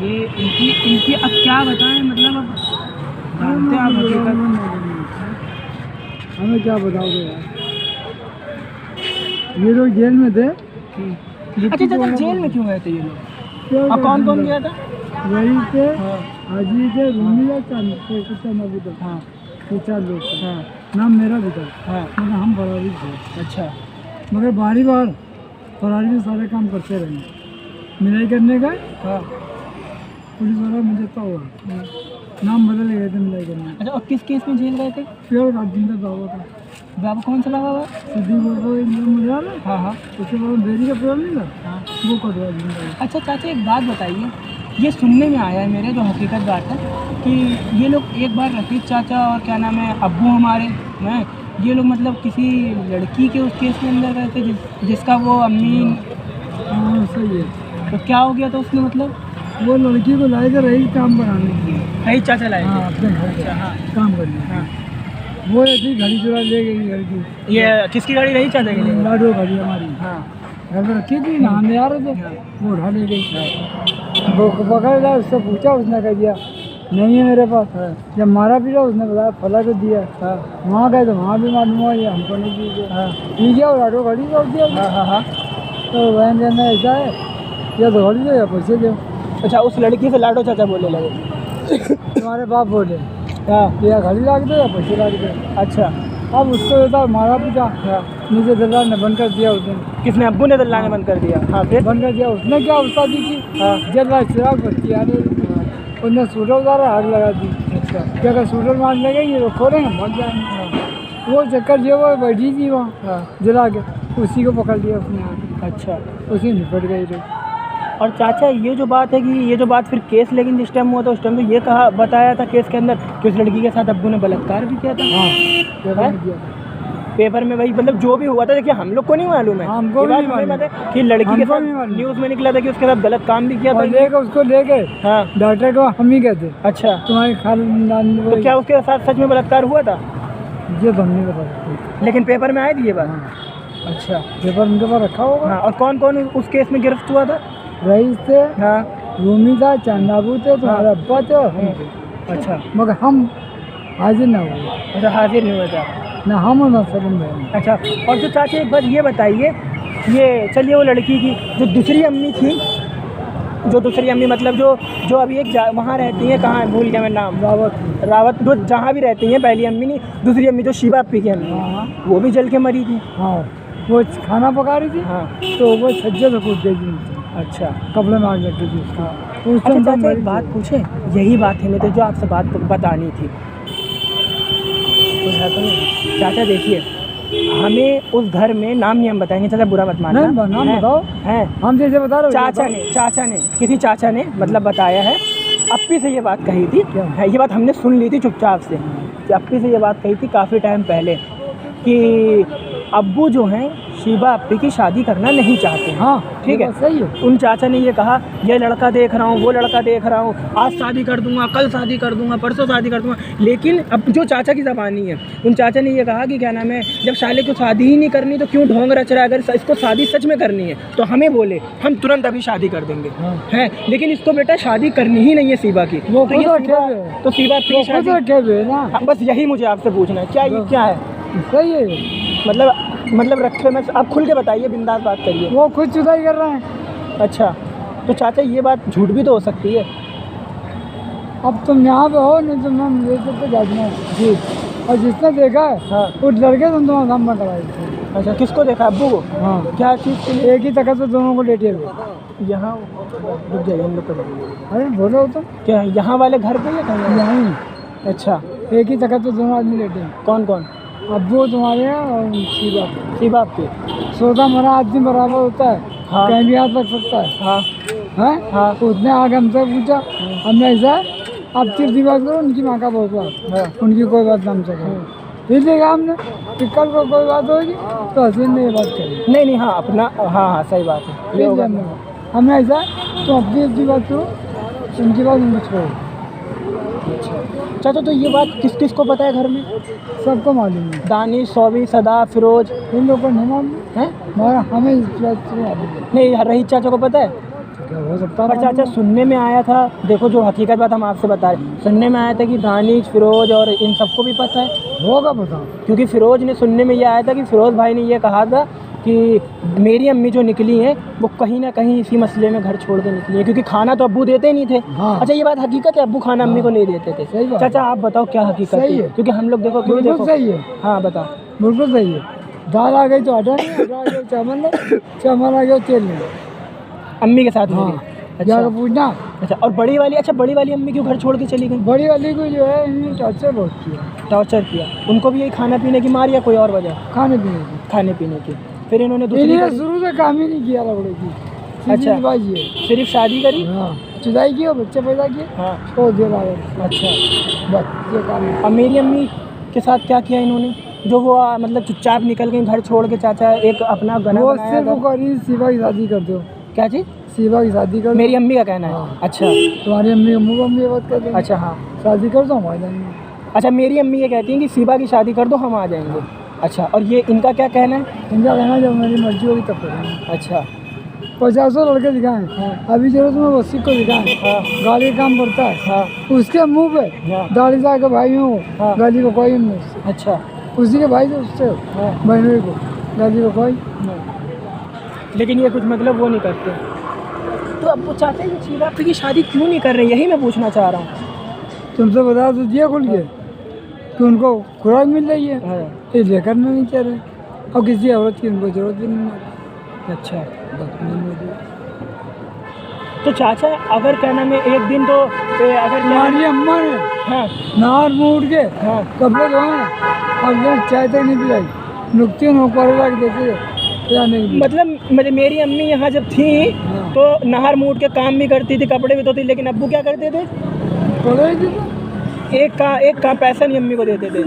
ये इनकी अब क्या बताएं, मतलब अब जानते हैं आप हकीकत। हमें क्या बताओगे यार, ये लोग जेल में थे। अच्छा चाचा, जेल में क्यों गए थे ये लोग? और कौन कौन गया था? वही थे, हाँ हाजी थे, रूमी थे, चंद था। हाँ ये 4 लोग थे। हाँ नाम मेरा भी था, हाँ। मगर हम फरारी थे। अच्छा मगर बारी बार फरारी में सारे काम करते रहे। मिलाई करने का हाँ। पुलिस वाला मुझे तो हुआ, नाम बदल गए थे मिलाई करने। अच्छा, और किस केस में जेल गए थे? प्योर का जिंदा बाबा था। बाबू कौन सा लगा हुआ? सीधी वो मुझे आ रहा, हाँ हाँ उसके बाद बेरी का प्योर नहीं था, हाँ। वो कटवा जिंदा। अच्छा चाचा, एक बात बताइए, ये सुनने में आया है मेरे, जो हकीकत बात है, कि ये लोग एक बार रफीक चाचा और क्या नाम है अब्बू हमारे हैं, ये लोग मतलब किसी लड़की के उस केस के अंदर गए थे जिसका वो अम्मी। हाँ सही है। तो क्या हो गया था उसमें, मतलब? वो लड़की को लाए थे रही काम बनाने के लिए। रही चाचा लाए हाँ थे? अपने घर पे अच्छा हाँ काम करने। हाँ। वो ऐसी घड़ी चुरा ले गई घर की। ये किसकी गाड़ी रही चाचा के लिए? लाडो घड़ी हमारी हाँ घर में रखी थी, नहाने आ रहे थे, हाँ। वो उठा ले गई। वो पकड़ लिया, उससे पूछा, उसने कह दिया नहीं है मेरे पास। हाँ जब मारा पीटा उसने बताया फला को दिया। हाँ वहाँ गए तो वहाँ भी मालूम हुआ ये हमको नहीं दी गई। हाँ पी गया और लाडो घड़ी तोड़ दिया। हाँ हाँ हाँ। तो वह कहना ऐसा है, या तो घड़ी दो या पैसे दो। अच्छा, उस लड़की से लाडो चाचा बोलने लगे? तुम्हारे बाप बोले हाँ। या घड़ी ला दो या पैसे ला दो। अच्छा अब उसको देता मारा पीटा, हाँ। नीचे दलाल ने बंद कर दिया उस दिन। किसने? अब्बू ने दल्लाने बंद कर दिया? हाँ फिर? बंद कर दिया उसने। क्या उस्तादी की? हाँ जब रात चिराग बत्ती आ रही, उसने सूटर उतारा, आग लगा दी। अच्छा क्या अगर सूटर मार लगेंगे तो खोलेंगे भाग जाएंगे। वो चक्कर जो वो बैठी थी वहाँ हाँ। जला के, उसी को पकड़ लिया उसने। अच्छा। उसी निपट गई रे। और चाचा, ये जो बात है कि ये जो बात फिर केस, लेकिन जिस टाइम हुआ था उस टाइम तो ये कहा बताया था केस के अंदर कि उस लड़की के साथ अब्बू ने बलात्कार भी किया था। हाँ पेपर हैं? में दिया था। पेपर में वही, मतलब जो भी हुआ था, देखिए हम लोग को नहीं मालूम है, हमको ये भी बात नहीं हमें मालूम। पता है कि लड़की के हमको साथ नहीं मालूम। न्यूज़ में निकला था कि उसके साथ गलत काम भी किया था। और लेके उसको लेके हाँ। डॉक्टर को हम ही कहते अच्छा, तुम्हारी खानदान तो क्या उसके साथ सच में बलात्कार हुआ था? ये तो हम नहीं बता सकते। लेकिन पेपर में आई थी ये बात? हाँ। अच्छा पेपर उनके पास रखा होगा। हाँ। और कौन कौन उस केस में गिरफ्त हुआ था? रईस थे, हाँ। रूमी था, चांदाबू थे, तुम्हारा अब्बा थे और हम थे। अच्छा मगर हम हाजिर ना हुए, अच्छा, हाजिर नहीं हुआ था। ना हम और ना सलीम भाई। अच्छा, और जो चाचा एक बात ये बताइए, ये चलिए वो लड़की की जो दूसरी अम्मी थी, जो दूसरी अम्मी मतलब जो अभी एक वहाँ रहती हैं, कहाँ है भूल गया मैं नाम, रावत, जो जहाँ भी रहती हैं, पहली अम्मी नहीं, दूसरी अम्मी जो शिवा अप्पी की अम्मी, हाँ वो भी जल के मरी थी। हाँ, वो खाना पका रही थी। हाँ। तो वो छज्जे से कूद गई थी, अच्छा कपड़े में आग लग गई थी उसको। हाँ। तो उस अच्छा टाइम तो चाचा, एक मरी बात थी। पूछे, यही बात है, मैं तो जो आपसे बात बतानी थी, बुझा तो नहीं? चाचा देखिए, हमें उस घर में नाम नहीं हम बताएंगे चाचा, बुरा मत मानना। नहीं नाम बताओ, हैं? हम जैसे बता रहे हो। चाचा ने किसी चाचा ने मतलब बताया है, अप्पी से ये बात कही थी। क्या? है, ये बात हमने सुन ली थी चुपचाप से, कि अप्पी से ये बात कही थी काफ़ी टाइम पहले कि अब्बू जो हैं शीबा अप्पी की शादी करना नहीं चाहते हैं। हाँ ठीक है, सही है। उन चाचा ने ये कहा, ये लड़का देख रहा हूँ, वो लड़का देख रहा हूँ, आज शादी कर दूंगा, कल शादी कर दूंगा, परसों शादी कर दूंगा। लेकिन अब जो चाचा की ज़बानी है, उन चाचा ने ये कहा कि क्या नाम है, जब साले को शादी ही नहीं करनी तो क्यों ढोंग रच रहा है, अगर इसको शादी सच में करनी है तो हमें बोले, हम तुरंत अभी शादी कर देंगे। हाँ। हैं, लेकिन इसको बेटा शादी करनी ही नहीं है शीबा की। वो तो ये खुद शीबा- रखे हुए। तो शीबा अप्पी की खुद शादी, रखे हुए ना। हाँ, बस यही मुझे आपसे पूछना है, क्या ये क्या है? सही है। मतलब रखे में आप खुल के बताइए, बिंदास बात करिए। वो खुद जुदाई कर रहे हैं। अच्छा, तो चाचा ये बात झूठ भी तो हो सकती है। अब तुम यहाँ पे हो, नहीं तो मैं ले सकते जाना जी। और जिसने देखा है हाँ। उस लड़के तुम तुम्हारा सामना कराई थे। अच्छा, किसको देखा? अब्बू को? हाँ। क्या चीज़ के लिए? एक ही तखत पे दोनों को लेटे हुए। यहाँ रुक जाइए, हम लोग कर अरे बोलो तुम। क्या यहाँ वाले घर पे या कहीं? यहीं अच्छा, एक ही तखत पे दोनों आदमी लेटे हैं। कौन कौन? अब्बू तुम्हारे हैं और शीबा। शीबा अप्पी? सोता मरा आदमी बराबर होता है। हाँ। कहीं भी हाथ रख सकता है। हाँ हैं? हाँ। तो उसने आगे हमसे पूछा, हमने ऐसा आप सीधी बात करो, उनकी माँ का बहुत बात, हाँ। उनकी कोई बात ना हमसे करो। फिर देखा हमने कि कल को कोई बात होगी तो हसीन ने ये बात करी। नहीं, हाँ अपना, हाँ सही बात है, ये फिर होगा। हमने ऐसा तो अपनी बात करो, उनकी बात उनको छोड़ो। चाचा, तो ये बात किस किस को पता है घर में? सबको मालूम है। दानिश, सौबी, सदा, फिरोज? इन लोगों को नहीं मालूम हैं? मगर हमें इस बात से मालूम है। नहीं, रहीस चाचा को पता है? क्या हो सकता है पर चाचा सुनने में आया था, देखो जो हकीकत बात हम आपसे बता रहे हैं, सुनने में आया था कि दानिश, फिरोज और इन सबको भी पता है, होगा पता। क्योंकि फिरोज ने, सुनने में ये आया था कि फिरोज भाई ने ये कहा था कि मेरी अम्मी जो निकली हैं वो कहीं ना कहीं इसी मसले में घर छोड़ के निकली है, क्योंकि खाना तो अब्बू देते नहीं थे। हाँ। अच्छा ये बात हकीकत है, अब्बू खाना अम्मी को नहीं देते थे? सही बात। चाचा आप बताओ क्या हकीकत सही है? है। क्योंकि हम लोग देखो, क्योंकि बिल्कुल देखो, सही है, हाँ बताओ। बिल्कुल सही है। दाल आ गई तो आटा नहीं, आटा आ गया चावल नहीं, चावल आ गया तेल नहीं। अम्मी के साथ हाँ। मिली। जाकर अच्छा पूछना। अच्छा, और बड़ी वाली, अच्छा बड़ी वाली अम्मी क्यों घर छोड़ के चली गई? बड़ी वाली को जो है इन्होंने टॉर्चर बहुत किया, टॉर्चर किया? उनको भी यही खाना पीने की मार या कोई और वजह? खाने पीने की। खाने पीने की। फिर इन्होंने दूसरी इन्होंने करी? शुरू से काम ही नहीं किया लड़के की। अच्छा। बाजी है। सिर्फ शादी करी? हाँ, जुदाई की और बच्चे पैदा किए, हाँ। छोड़ दिया बाहर। अच्छा, बस ये काम है। अब मेरी अम्मी के साथ क्या किया इन्होंने, जो वो मतलब चुपचाप निकल गई घर छोड़ के? चाचा एक अपना गना वो बनाया सिर्फ था। करी शिवा की शादी कर दो, क्या चीज़? शिवा की शादी कर दो। मेरी अम्मी का कहना है। हाँ। अच्छा तुम्हारी अम्मी अम्मू अम्मी बात कर दो। अच्छा, हाँ। शादी कर दो हम आ जाएंगे। अच्छा मेरी अम्मी ये कहती हैं कि शिवा की शादी कर दो, हम आ जाएंगे। अच्छा, और ये इनका क्या कहना है? इनका कहना जब मेरी मर्जी होगी तब करेंगे। अच्छा 50 लड़के दिखाएं, हाँ। अभी जरूरत में 80 को दिखाएं। हाँ गाली काम पड़ता है, हाँ उसके मुंह पे हाँ। दाढ़ी सा के भाई हूँ, हाँ। गाली को कोई नहीं उससे। अच्छा उसी के भाई से उससे हाँ। बहनों को गाली को कोई। लेकिन ये कुछ मतलब वो नहीं करते, तो अब वो चाहते हैं कि शिवा की शादी क्यों नहीं कर रहे, यही मैं पूछना चाह रहा हूँ। तुमसे बता तो दिया खुल के कि उनको खुराक मिल रही है, हाँ। ये लेकर नहीं चाह रहे, और किसी औरत की उनको जरूरत भी नहीं है। अच्छा, बस नहीं मिली। तो चाचा अगर क्या नाम है एक दिन तो अगर क्या नाम- तुम्हारी अम्मा ने हाँ नार मुड़ के हाँ कपड़े धोए और लोग चाय तक नहीं पिलाई, नुकते नौकर रख देते पिलाने के लिए। मतलब मेरी अम्मी यहाँ जब थी हाँ। तो नहर मूड के काम भी करती थी, कपड़े भी धोती, लेकिन अब्बू क्या करते थे? पड़े थी तो एक का पैसा नहीं अम्मी को देते थे।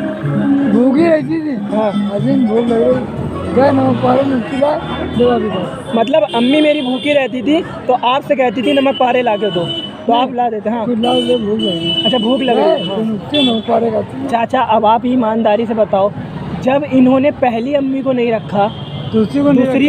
भूखी रहती थी। हाँ, अभी भूख लग रही, गए नमक पारे में पिलाए, दवा भी खाए। मतलब अम्मी मेरी भूखी रहती थी तो आपसे कहती थी नमक पारे ला के दो, तो आप ला देते? हाँ। कुछ लाल से भूख लगी। अच्छा भूख लग रही है। नुकते नमक पारे खाती है। चाचा अब आप ईमानदारी से बताओ, जब इन्होंने पहली अम्मी को नहीं रखा, दूसरी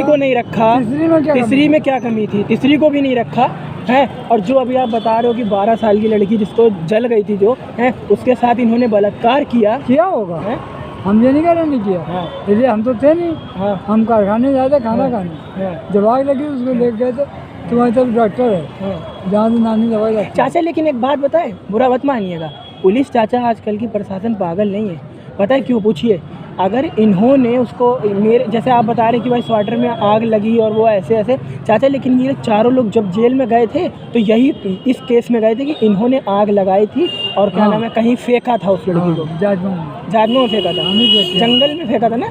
को नहीं रखा, तीसरी में क्या तीसरी में क्या कमी थी? तीसरी को भी नहीं रखा है, और जो अभी आप बता रहे हो कि 12 साल की लड़की जिसको जल गई थी जो है, उसके साथ इन्होंने बलात्कार किया होगा है? हम ये नहीं कह रहे नहीं किया, हाँ इसलिए हम तो थे नहीं, हाँ हम कारखाने जाते खाना हाँ, खाने, हाँ, जब आग लगी उसको लेके गए तो तुम्हारी तरफ डॉक्टर है हाँ। जहाँ से नानी दवाई रखती है। चाचा लेकिन एक बात बताएं, बुरा मत मानिएगा, पुलिस चाचा आजकल की प्रशासन पागल नहीं है, पता है क्यों? पूछिए। अगर इन्होंने उसको मेरे जैसे आप बता रहे कि भाई स्वेटर में आग लगी और वो ऐसे ऐसे, चाचा लेकिन ये चारों लोग जब जेल में गए थे तो यही इस केस में गए थे कि इन्होंने आग लगाई थी और क्या नाम है कहीं फेंका था उस लड़की को, जागनों में फेंका था, जंगल में फेंका था ना?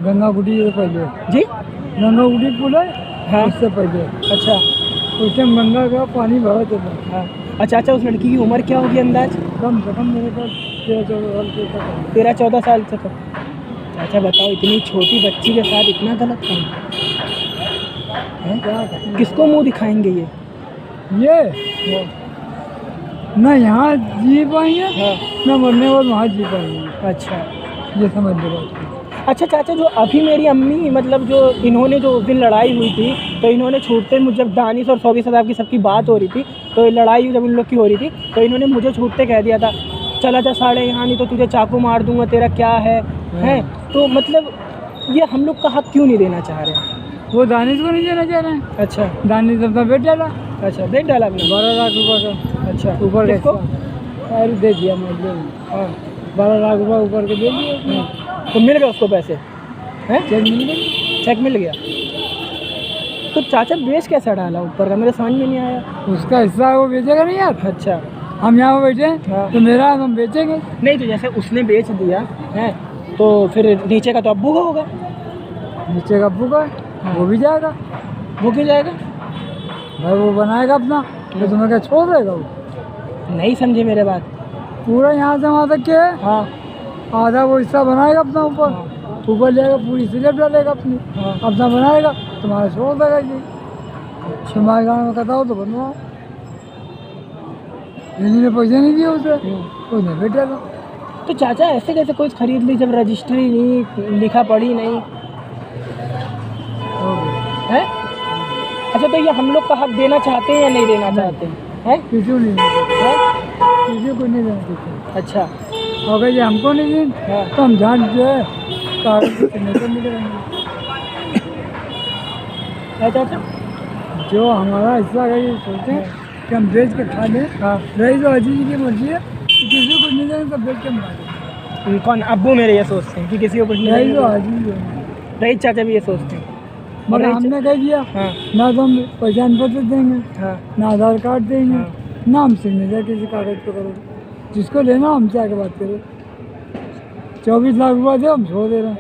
गंगा गुटी से पहले जी गंगा गुटी पुल है, हाँ। उससे पहले अच्छा उसके गंगा का पानी भरा चला। हाँ। अच्छा अच्छा, उस लड़की की उम्र क्या होगी अंदाज? कम से कम मेरे पास 13-14 साल के तक। 13-14 साल तक। चाचा बताओ, इतनी छोटी बच्ची के साथ इतना गलत काम है? क्या करें? किसको मुंह दिखाएंगे ये? ये न यहाँ जी पाएंगे हाँ। न मरने के बाद वहाँ जी पाएंगे, अच्छा ये समझ लो बात। अच्छा चाचा, जो अभी मेरी अम्मी मतलब जो इन्होंने जो उस दिन लड़ाई हुई थी तो इन्होंने छूटते मुझे, जब दानिश और 24 साहब की सबकी बात हो रही थी तो लड़ाई जब इन लोग की हो रही थी तो इन्होंने मुझे छूटते कह दिया था चला जा साढ़े यहाँ, नहीं तो तुझे चाकू मार दूंगा, तेरा क्या है? तो मतलब ये हम लोग का हक क्यों नहीं देना चाह रहे हैं? वो दानिश को नहीं देना चाह रहे हैं। अच्छा दानिश अपना बेट डाला अच्छा, देख डाला आपने? 12 लाख रुपये का। अच्छा, ऊपर किसको? अरे दे दिया मैं, हाँ 12 लाख रुपये ऊपर के दे दिए। तो मिल गया उसको पैसे हैं? चेक मिल गई। चेक मिल गया। तो चाचा बेच कैसा डाला ऊपर का, मेरे समझ में नहीं आया। उसका हिस्सा है वो बेचेगा नहीं यार, अच्छा हम यहाँ बैठे हैं हाँ। तो मेरा हम बेचेंगे नहीं, तो जैसे उसने बेच दिया है तो फिर नीचे का तो अब्बू का होगा, नीचे का अब्बू का हाँ। वो भी जाएगा वो क्यों जाएगा? भाई, वो बनाएगा अपना, तो तुम्हें क्या छोड़ देगा? वो नहीं समझे मेरे बात। पूरा यहाँ से वहाँ तक के है, हाँ आधा वो हिस्सा बनाएगा अपना ऊपर, ऊपर लेगा पूरी स्लिप डालेगा अपनी, हाँ। अपना बनाएगा, तुम्हारा छोड़ देगा ये। तुम्हारे गाँव में कहता हो तो बनवाओ, इन्हीं पैसे नहीं दिए उसे, उसने बेच डाला। तो चाचा ऐसे कैसे कोई खरीद ली जब रजिस्ट्री नहीं, लिखा पढ़ी नहीं हो गया। है? अच्छा, तो ये हम लोग का हक देना चाहते हैं या नहीं देना चाहते हैं? किसी को नहीं देते, हैं? किसी को नहीं देना देते। अच्छा। अगर ये हमको नहीं दें हाँ। तो हम जान जो है कागज से नहीं मिलेंगे। क्या चाचा? जो हमारा हिस्सा है ये सोचते हैं कि हम बेच के खा लें। हाँ। रही तो अजीज की मर्जी है कि किसी को नहीं देंगे तो बेच के मार देंगे। कौन? अब्बू मेरे ये सोचते हैं कि किसी को कुछ नहीं रही देंगे। तो अजीज है, रईस चाचा भी ये सोचते हैं। मगर रईस हमने कह दिया हाँ ना तो हम पहचान पत्र देंगे, हाँ ना आधार कार्ड देंगे, हाँ। ना हम सिग्नेचर किसी कागज पे करो। जिसको लेना हमसे आके बात करो। 24 लाख रुपया दे, हम छोड़ दे रहे हैं।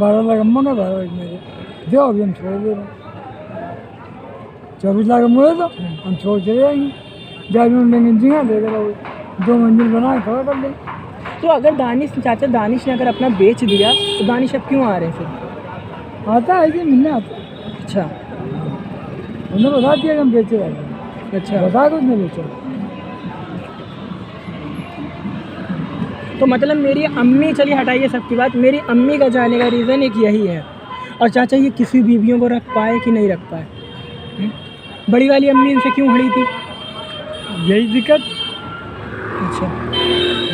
12 लाख हम मंगे, 12 लाख मेरे दो, अभी हम छोड़ दे रहे हैं। 24 लाख मुझे तो हम छोड़ चले जाएंगे। जजमेंट लेंगे जिंगा दे दे बाबू, 2 मंजिल बना के खड़ा कर लेंगे। तो अगर दानिश चाचा, दानिश ने अगर अपना बेच दिया तो दानिश अब क्यों आ रहे हैं फिर? आता है ऐसे मिलने आता है। अच्छा हमने बता दिया कि हम बेचे जाएंगे। अच्छा। बता के उसने बेचा। तो मतलब मेरी अम्मी, चलिए हटाइए सबकी बात, मेरी अम्मी का जाने का रीज़न एक यही है। और चाचा ये किसी बीवियों को रख पाए कि नहीं रख पाए? बड़ी वाली अम्मी इनसे क्यों हड़ी थी? यही दिक्कत, अच्छा।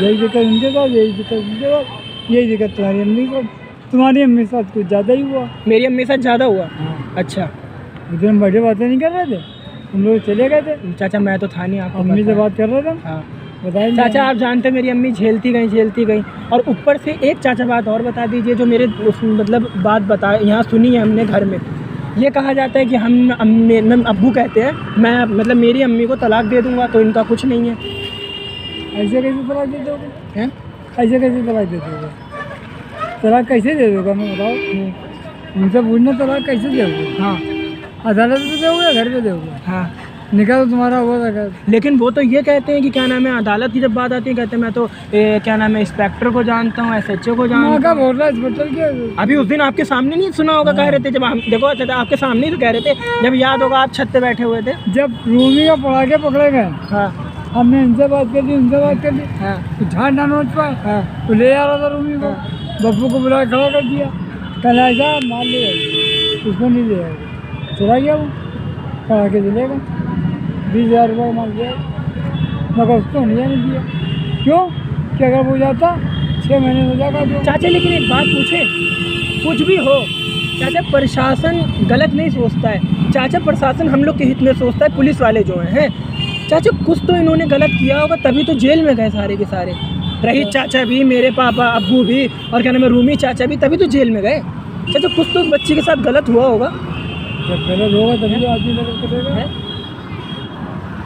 यही दिक्कत उनके साथ, यही दिक्कत उनके साथ, यही दिक्कत तुम्हारी अम्मी को। तुम्हारी अम्मी के साथ कुछ ज़्यादा ही हुआ। मेरी अम्मी के साथ ज़्यादा हुआ? हाँ। अच्छा। उधर हम बैठे बातें नहीं कर रहे थे, हम लोग चले गए थे। चाचा मैं तो था नहीं, आपको अम्मी से पता है। बात कर रहे थे। हाँ बताइए चाचा, आप जानते हैं मेरी अम्मी झेलती गई। और ऊपर से एक चाचा बात और बता दीजिए जो मेरे मतलब बात बता यहाँ सुनी है हमने घर में। ये कहा जाता है कि हम अब्बू कहते हैं मैं मतलब मेरी अम्मी को तलाक दे दूंगा तो इनका कुछ नहीं है। ऐसे कैसे तलाक दे दोगे? हैं? ऐसे कैसे तलाक दे दोगे? तलाक कैसे दे दोगे हमें बताओ। उनसे पूछना तलाक कैसे दोगे? हाँ अदालत में दोगे, घर पे दोगे? हाँ। निकाह तो तुम्हारा हुआ था। लेकिन वो तो ये कहते हैं कि क्या नाम है, अदालत की जब बात आती है कहते हैं मैं तो क्या नाम है इंस्पेक्टर को जानता हूँ, SHO को जानता हूँ। बोल रहा है इंस्पेक्टर क्या? अभी उस दिन आपके सामने नहीं सुना होगा, कह रहे थे जब हम देखो चाचा आपके सामने ही तो कह रहे थे, जब याद होगा आप छत पे बैठे हुए थे। जब रूमी का पढ़ा के पकड़े गए, हाँ हमने इनसे बात कर ली, उनसे बात कर ली, हाँ तो झाड़ ना नोच पाए। हाँ तो ले आ रहा था रूमी को, बब्बू को बुला के खड़ा कर दिया। कल ऐसा मार ले जाएगी, उसको नहीं ले जाएगा। चला गया वो, पढ़ा के चलेगा। 20,000 रुपये मार दिया, मगर उसको नहीं दिया। क्यों? कि अगर वो जाता 6 महीने हो जाएगा जो। चाचा लेकिन एक बात पूछे, कुछ भी हो चाचा, प्रशासन गलत नहीं सोचता है चाचा, प्रशासन हम लोग के हित में सोचता है। पुलिस वाले जो हैं चाचा, कुछ तो इन्होंने गलत किया होगा तभी तो जेल में गए सारे के सारे। रहीस चाचा भी, मेरे पापा अब्बू भी, और क्या नाम है रूमी चाचा भी, तभी तो जेल में गए। चाचा कुछ तो उस बच्ची के साथ गलत हुआ होगा। जब गलत होगा तभी आदमी गलत करेगा।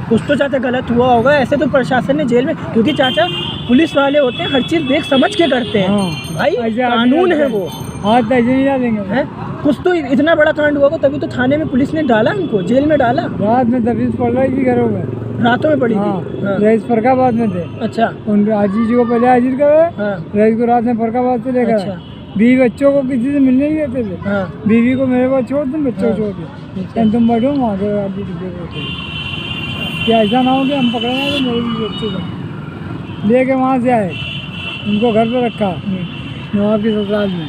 कुछ तो चाचा गलत हुआ होगा, ऐसे तो प्रशासन ने जेल में, क्योंकि चाचा पुलिस वाले होते हैं हर चीज़ देख समझ के करते हैं। हाँ। भाई ऐसे कानून है वो। हाथ ऐसे नहीं डालेंगे हैं? कुछ तो इतना बड़ा कांड हुआ होगा तभी तो थाने में पुलिस ने डाला, उनको जेल में डाला। रात में तफीज पड़ रही थी घरों में, रातों में पड़ी हाँ। थी। हाँ। रईस फरकाबाद में थे। अच्छा। उनके हाजी जी को पहले हाजिर करे, हाँ रईस को रात में फरकाबाद से लेकर अच्छा। आए। बीवी बच्चों को किसी से मिलने नहीं देते थे। हाँ बीवी को मेरे पास छोड़ तुम बच्चों को छोड़ दो, अच्छा। तुम बैठो वहाँ के आदमी क्या ऐसा ना हो कि हम पकड़े गए तो मेरे भी बच्चे को ले के वहाँ से आए, उनको घर पर रखा नवाब की ससुराल में।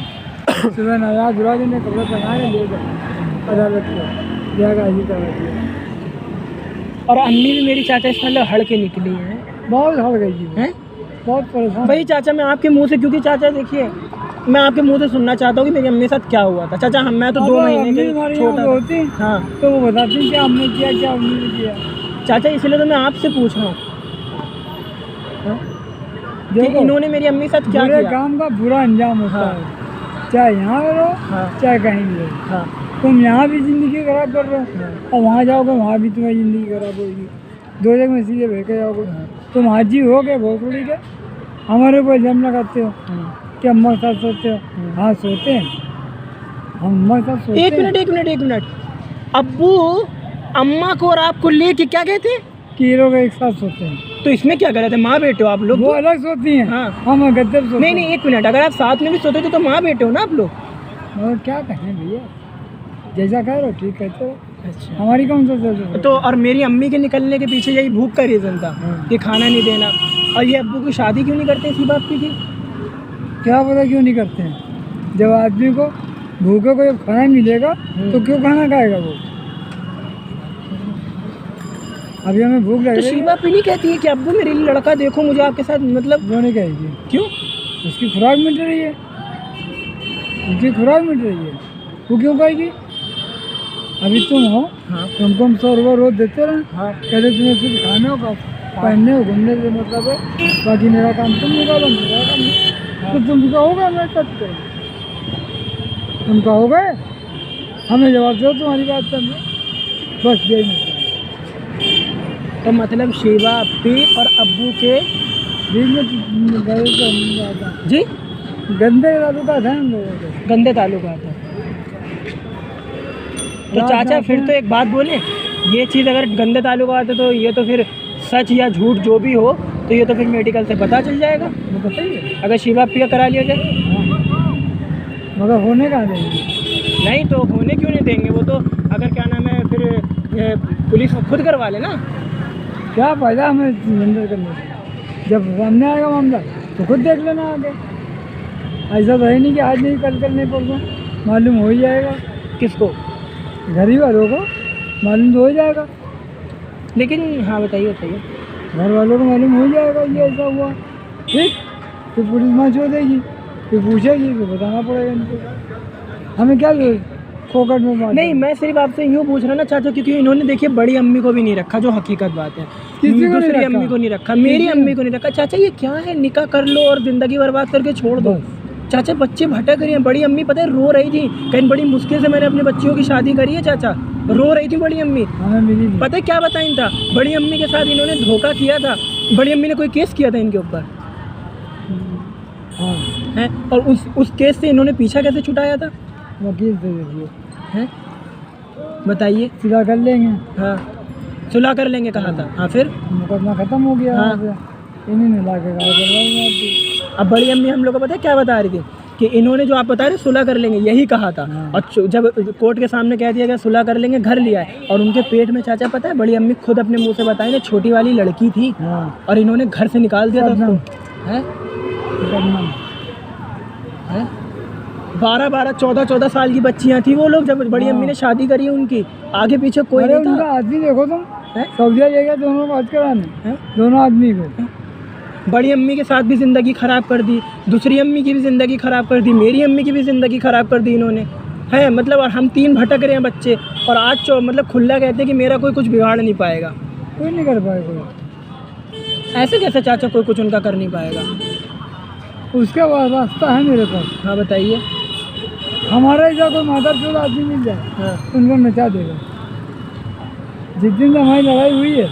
सुबह नया दुरा दिन कपड़े पहनाए ले गए अदालत को, जाकर हाजिर करवा दिया। और अम्मी भी मेरी चाचा इस मतलब हड़ के निकली हैं। बहुत हड़ गई जी वो, हैं? बहुत परेशान। वही चाचा मैं आपके मुंह से, क्योंकि चाचा देखिए मैं आपके मुंह से सुनना चाहता हूँ कि मेरी अम्मी के साथ क्या हुआ था। चाचा मैं तो 2 महीने अम्मी के हमारी छोटा यहाँ था। होती हाँ तो वो बताती क्या हमने किया, क्या हमने नहीं किया। चाचा इसलिए तो मैं आपसे पूछ रहा हूँ कि देखो, इन्होंने मेरी अम्मी के साथ क्या बुरे किया। काम का बुरा अंजाम होता हाँ। है, चाहे यहाँ रहो हाँ चाहे कहीं भी रहो। हाँ तुम यहाँ भी ज़िंदगी खराब कर रहे हो हाँ। और वहाँ जाओगे वहाँ भी तुम्हारी ज़िंदगी खराब होगी। 2 जगह में सीधे बह के जाओगे। तुम हाजी हो गए भोसड़ी के, हमारे ऊपर इल्ज़ाम लगाते हो कि अम्मा के साथ सोते हो। हाँ सोते हैं, हम अम्मा के साथ सोते हैं। एक मिनट अब्बू अम्मा को और आपको लेके क्या कहते हैं? कि ये लोग एक साथ सोते हैं। तो इसमें क्या गलत है? माँ बेटे हो आप लोग वो तो? अलग सोती हैं, हाँ। हम गद्दर सोते नहीं नहीं, एक मिनट, अगर आप साथ में भी सोते थे तो माँ बेटे हो ना आप लोग। और क्या कहें भैया, जैसा कह रहे हो ठीक कहते हो। अच्छा। हमारी कौन सा सोच है? तो और मेरी अम्मी के निकलने के पीछे यही भूख का रीज़न था कि खाना नहीं देना। और ये अब्बू की शादी क्यों नहीं करते इसी बात की थी? क्या पता क्यों नहीं करते हैं। जब आदमी को भूखे को जब खाना मिलेगा तो क्यों खाना खाएगा वो? अभी हमें भूख लग तो रही है। शीबा अपनी कहती है कि अब्बू मेरे लिए लड़का देखो, मुझे आपके साथ मतलब वो नहीं कहेगी, क्यों? उसकी खुराक मिट रही है, उसकी खुराक मिट रही है, वो क्यों कहेगी? अभी तुम हो, हाँ तुमको हम 100 रुपये रोज देते रहे, हाँ कहते तुम्हें सिर्फ खाने हो, पहनने हो, घूमने से मतलब है, बाकी मेरा काम तुम निकालो, मेरा काम नहीं। तो तुम कहोगे मैं करते, तुम कहोगे हमें जवाब दो तुम्हारी बात करने, बस यही मतलब है। तो मतलब शीबा अपी और अब्बू के बीच में गए तो नहीं आता। जी गंदे ताल्लुकात हैं हम लोगों के। गंदे ताल्लुकात है। तो रात चाचा रात फिर में- तो एक बात बोले, ये चीज़ अगर गंदे ताल्लुकात है तो ये तो फिर सच या झूठ जो भी हो तो ये तो फिर मेडिकल से पता चल जाएगा, वो बताइए, अगर शीबा अपी का करा लिया जाए। मगर होने कहाँ देंगे? नहीं तो होने क्यों नहीं देंगे, वो तो अगर क्या नाम है फिर पुलिस खुद करवा ले ना। क्या फायदा हमें अंदर करने से? जब सामने आएगा मामला तो खुद देख लेना आगे। ऐसा तो है नहीं कि आज नहीं कल नहीं परसों मालूम हो ही जाएगा, किसको? घर ही वालों को मालूम तो हो जाएगा, लेकिन हाँ बताइए बताइए। घर वालों को मालूम हो जाएगा ये ऐसा हुआ, ठीक, फिर पुलिस वहाँ छोड़ देगी, फिर पूछेगी, फिर बताना पड़ेगा इनको। हमें क्या फोकट में बात नहीं मैं सिर्फ आपसे यूँ पूछ रहा ना चाचा, क्योंकि इन्होंने देखिए बड़ी अम्मी को भी नहीं रखा, जो हकीकत बात है। किसी को नहीं दूसरी रखा? अम्मी को नहीं रखा, मेरी अम्मी को नहीं रखा। चाचा ये क्या है, निकाह कर लो और ज़िंदगी बर्बाद करके छोड़ दो। चाचा बच्चे भटक रहे हैं, बड़ी अम्मी पता है रो रही थी, कहीं बड़ी मुश्किल से मैंने अपने बच्चियों की शादी करी है चाचा, रो रही थी बड़ी अम्मी। हमें मिली नहीं। पता है क्या बताया था, बड़ी अम्मी के साथ इन्होंने धोखा किया था, बड़ी अम्मी ने कोई केस किया था इनके ऊपर हाँ, है, और उस केस से इन्होंने पीछा कैसे छुटाया था वकील से देखिए, है, बताइए। सीधा कर लेंगे, हाँ सुलह कर लेंगे कहा था, हाँ फिर मुकदमा खत्म हो गया। हाँ। वहाँ से इन्हीं ने ला के गाय करवाई। अब बड़ी अम्मी हम लोग को पता है क्या बता रही थी कि इन्होंने जो आप बता रहे सुलह कर लेंगे यही कहा था, हाँ। और जब कोर्ट के सामने कह दिया गया सुलह कर लेंगे, घर लिया है, और उनके पेट में चाचा पता है बड़ी अम्मी खुद अपने मुंह से बताई ना, छोटी वाली लड़की थी हाँ, और इन्होंने घर से निकाल दिया था उसको। हैं? मुकदमा। हैं? 12-12 14-14 साल की बच्चियां थी वो लोग, जब बड़ी अम्मी ने शादी करी उनकी, आगे पीछे कोई अरे नहीं उनका था। आदमी देखो तुम, हैं? सऊदिया ले गया दोनों को हज कराने, हैं? दोनों आदमी को। बड़ी अम्मी के साथ भी ज़िंदगी ख़राब कर दी, दूसरी अम्मी की भी ज़िंदगी ख़राब कर दी, मेरी अम्मी की भी ज़िंदगी ख़राब कर दी इन्होंने, है मतलब। और हम 3 भटक रहे हैं बच्चे, और आज मतलब खुला कहते हैं कि मेरा कोई कुछ बिगाड़ नहीं पाएगा। कोई नहीं कर पाए कोई। ऐसे कैसे चाचा कोई कुछ उनका कर नहीं पाएगा? उसके बाद रास्ता है मेरे पास। हाँ बताइए। हमारा ऐसा कोई मादरचोद आदमी मिल जाए हाँ उनको नचा देगा। जिस दिन से हमारी लड़ाई हुई है